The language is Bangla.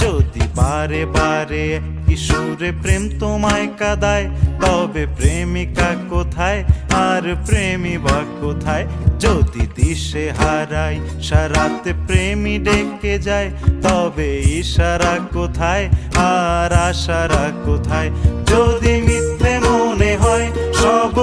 যদি বারে বারে কিশোরে প্রেম তোমায় কাঁদায়, তবে প্রেমিকা কোথায় আর প্রেমী বা কোথায়? যদি দিশে হারাই সারাতে প্রেমী ডেকে যায়, তবে ইশারা কোথায় আর আশারা কোথায়? যদি মিথ্যে মনে হয় সব